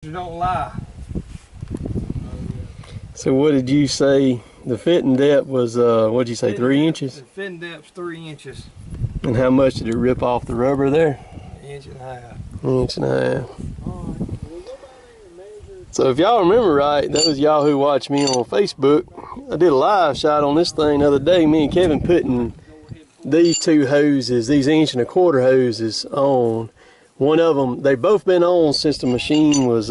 pictures don't lie. So what did you say? The fitting depth was, what did you say, 3 inches? The fitting depth's 3 inches. And how much did it rip off the rubber there? 1.5 inches. 1.5 inches. So if y'all remember right, those y'all who watch me on Facebook, I did a live shot on this thing the other day. Me and Kevin putting these 2 hoses, these 1.25 inch hoses on. One of them, they've both been on since the machine was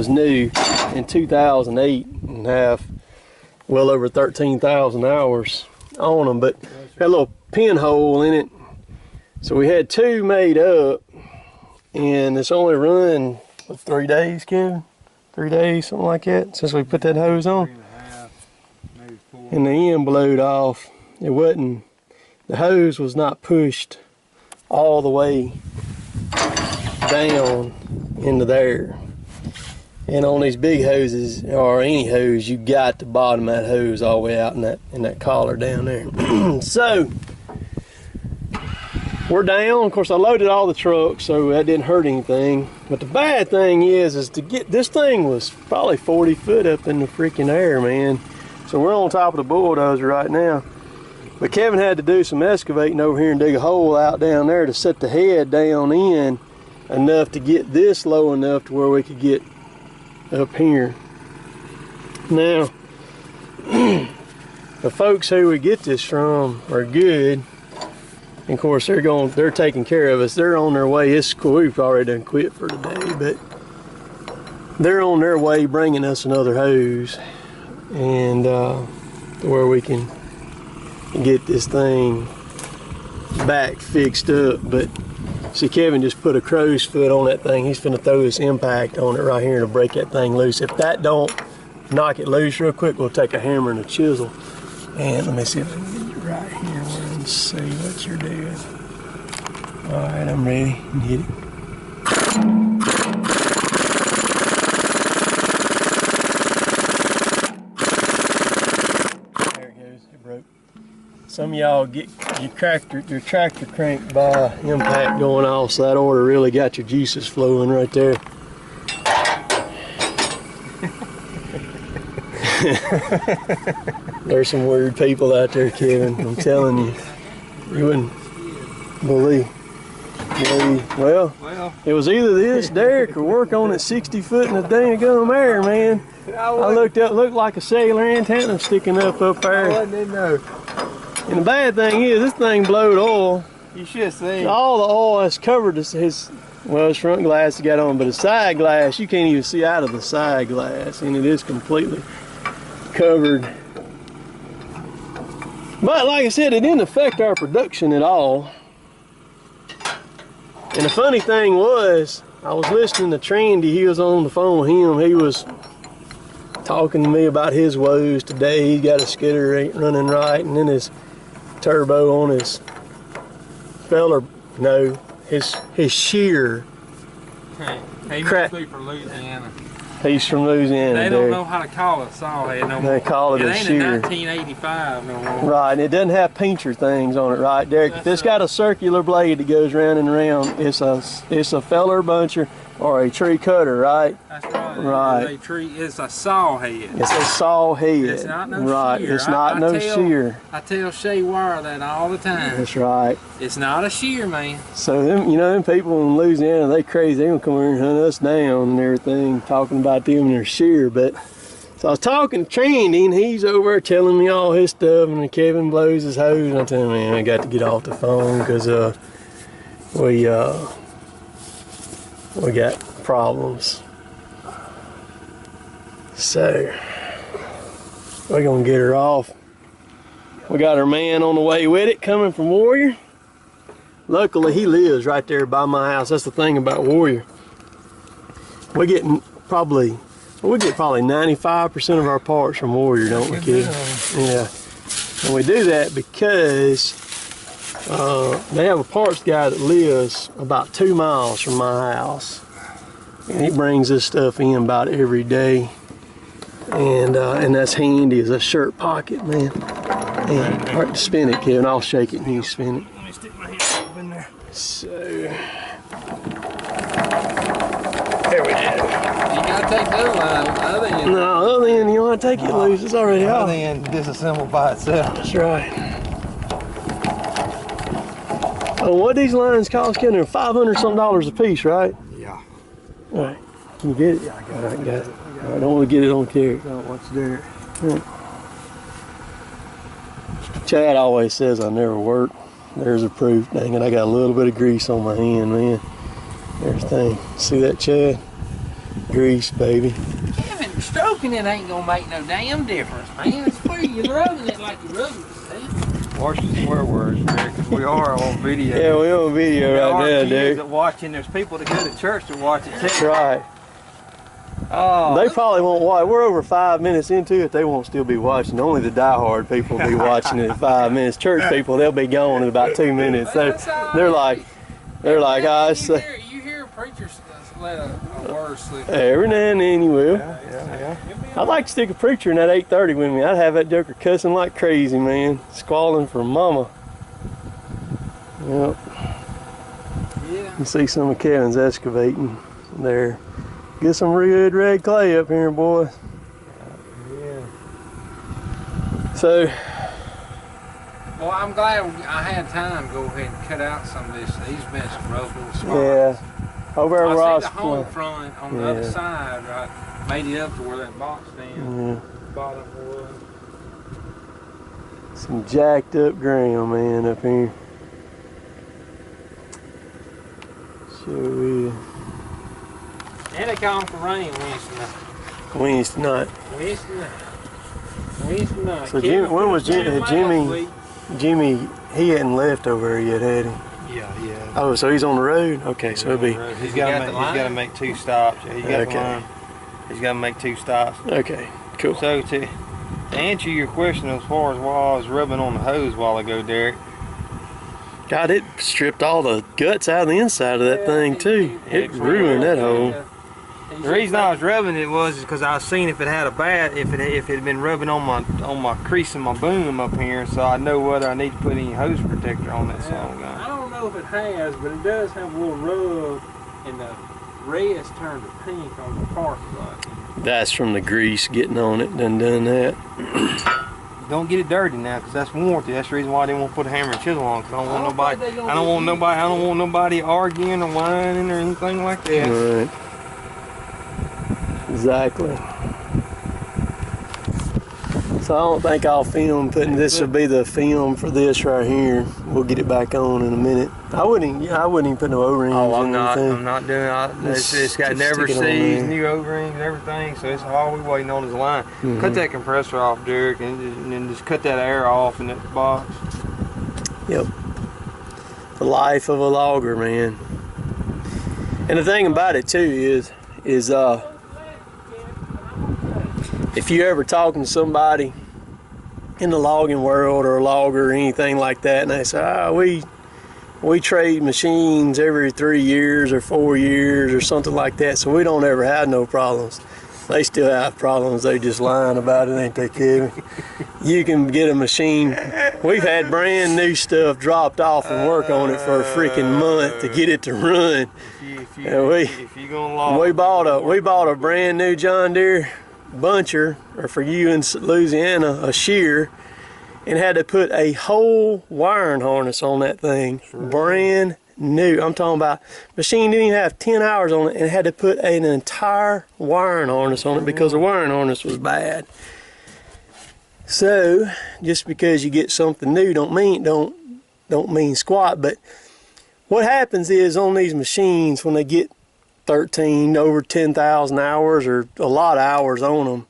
new in 2008 and have well over 13,000 hours on them, but had a little pinhole in it. So we had 2 made up, and it's only run 3 days, Kevin? 3 days, something like that, since we put that hose on. 3.5, maybe 4. And the end blowed off. It wasn't, the hose was not pushed all the way down into there. And on these big hoses, or any hose, you got to bottom that hose all the way out in that collar down there. So we're down. Of course, I loaded all the trucks, so that didn't hurt anything. But the bad thing is to get this thing was probably 40 foot up in the freaking air, man. So we're on top of the bulldozer right now. But Kevin had to do some excavating over here and dig a hole out down there to set the head down in enough to get this low enough to where we could get up here. Now, the folks who we get this from are good. And of course, they're taking care of us. They're on their way. It's cool. We've already done quit for today, but they're on their way bringing us another hose, and where we can get this thing back fixed up. But see, Kevin just put a crow's foot on that thing. He's finna throw this impact on it right here to break that thing loose. If that don't knock it loose real quick, we'll take a hammer and a chisel. And let me see if I can get you right here and see what you're doing. All right, I'm ready. Hit it. There it goes. It broke. Some of y'all get your tractor crank by impact going off, so that order really got your juices flowing right there. There's some weird people out there, Kevin. I'm telling you, you wouldn't believe. Well, it was either this, Derek, or work on it 60 foot in the dang gum air, man. I looked up, looked like a cellular antenna sticking up there. I didn't know. And the bad thing is, this thing blowed oil. You should see. All the oil has covered his front glass he got on, but his side glass, you can't even see out of the side glass, and it is completely covered. But like I said, it didn't affect our production at all. And the funny thing was, I was listening to Trendy. He was on the phone with him. He was talking to me about his woes today. He's got a skidder ain't running right, and then his turbo on his his shear. He must be from Louisiana. He's from Louisiana. They don't know how to call it a saw head no more. They call it a shear. It ain't a 1985 no more. Right, and it doesn't have pincher things on it, right, Derek? If it's got a circular blade that goes round and around, it's a feller buncher or a tree cutter, right? That's right. Right. It's a saw head. It's a saw head. It's not no right. shear. It's not no shear. I tell Shay Wire that all the time. That's right. It's not a shear, man. So them people in Louisiana, they crazy. They gonna come here and hunt us down and everything, talking about them and their shear. But so I was talking to Trendy, and he's over there telling me all his stuff, and then Kevin blows his hose, and I tell him, man, I got to get off the phone because we got problems. So we're gonna get her off. We got our man on the way with it, coming from Warrior. Luckily, he lives right there by my house. That's the thing about Warrior. We get probably 95% of our parts from Warrior, don't we, kid? Yeah. And we do that because they have a parts guy that lives about 2 miles from my house. And he brings this stuff in about every day. And that's handy as a shirt pocket, man. And all right, spin it, Kevin. I'll shake it and you spin it. Let me stick my hand up in there. So there we go. gotta take the other line, the other end. No, other end, you want to take it loose. It's already out. Other end disassembled by itself. That's right. Oh, what these lines cost? Getting them $500 something a piece, right? Yeah. All right. Can you get it? Yeah, I got it. Got it. I don't want to get it on carry. No, what's there? Chad always says I never work. There's a proof. Dang it, I got a little bit of grease on my hand, man. Everything. See that, Chad? Grease, baby. Kevin, stroking it ain't gonna make no damn difference, man. It's where you're rubbing it like you're rubbing it. Watch the swear words, Derek, 'cause we are on video. Yeah, we're on video There right are now, kids dude. that watching. There's people that go to church to watch it That's too. right. Oh, They probably won't watch. We're over 5 minutes into it. They won't still be watching. Only the diehard people will be watching it at 5 minutes. Church people, they'll be gone in about 2 minutes. They're like, ah, it's, You hear preachers let a word slip. every now and then you will. yeah. I'd like to stick a preacher in that 8:30 with me. I'd have that joker cussing like crazy, man. Squalling for mama. Yep. Yeah. You see some of Kevin's excavating there. Get some good red clay up here, boys. Yeah. So, Well, I'm glad I had time to go ahead and cut out some of this. These been some rough little spots. yeah. Over at I Ross. see the home front on the other Yeah. side, right? Made it up to where that box down Yeah. bottom was. Some jacked up ground, man, up here. Sure is. And they call for rain Wednesday night. Wednesday night. Wednesday night. Wednesday night. So Jimmy, when was Jimmy? Jimmy, he hadn't left over here yet, had he? Yeah. Oh, so he's on the road? Okay, so it'll be, He's got to make 2 stops. Yeah, he's got Okay. the line. He's got to make 2 stops. okay, cool. So to answer your question as far as while I was rubbing on the hose a while ago, Derek, God, it stripped all the guts out of the inside of that thing too. It ruined that hole. the reason I was rubbing it was because I was seeing if it had a bad, if it had been rubbing on my crease in my boom up here, so I know whether I need to put any hose protector on that song gun. I don't know if it has, but it does have a little rub, and the red's turned to pink on the parking lot. That's from the grease getting on it. Done that. Don't get it dirty now, because that's warranty. That's the reason why I didn't want to put a hammer and chisel on, because I don't want nobody. I don't want nobody arguing or whining or anything like that. Right. Exactly. So I don't think I'll film putting this. Will be the film for this right here. We'll get it back on in a minute. I wouldn't even put no O-rings. Oh, or I'm not anything. doing it. It's got Just never stick it on sees, there. new O-rings and everything, so it's all we waiting on is the line. Mm-hmm. Cut that compressor off, Derek, and then just cut that air off in that box. Yep. The life of a logger, man. And the thing about it too is if you ever talking to somebody in the logging world or a logger or anything like that, and they say, we trade machines every 3 years or 4 years or something like that, so we don't ever have no problems. They still have problems. They just lying about it, ain't they, Kevin? You can get a machine. We've had brand new stuff dropped off and work on it for a freaking month to get it to run. If you gonna log, We bought a brand new John Deere buncher, or for you in Louisiana, a shear, and had to put a whole wiring harness on that thing, brand new. I'm talking about machine didn't even have 10 hours on it, and had to put an entire wiring harness on it because the wiring harness was bad. So just because you get something new don't mean squat. But what happens is on these machines, when they get 13 over 10,000 hours or a lot of hours on them,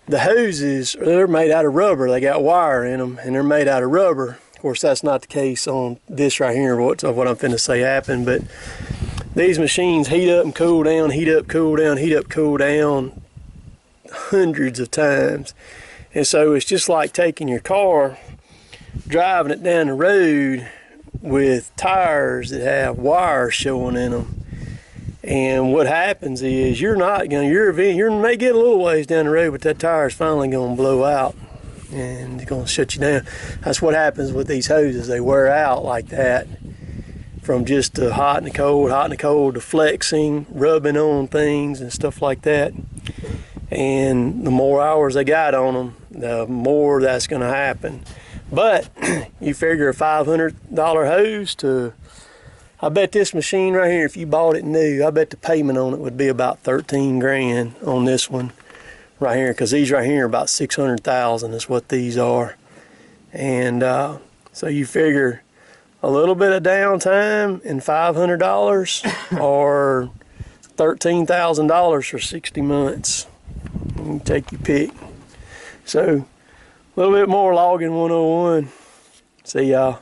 the hoses, they're made out of rubber. They got wire in them and they're made out of rubber. Of course, that's not the case on this right here, what I'm finna say happened, but these machines heat up and cool down, heat up, cool down, heat up, cool down hundreds of times. And so it's just like taking your car, driving it down the road with tires that have wires showing in them. And what happens is you may get a little ways down the road, but that tire is finally going to blow out and it's going to shut you down. That's what happens with these hoses. They wear out like that. from just the hot and the cold to flexing, rubbing on things and stuff like that. And the more hours they got on them, the more that's going to happen. But you figure a $500 hose to, I bet this machine right here, if you bought it new, I bet the payment on it would be about 13 grand on this one right here, because these right here are about 600,000 is what these are. And so you figure a little bit of downtime and $500 or $13,000 for 60 months. You take your pick. So a little bit more logging 101. See y'all.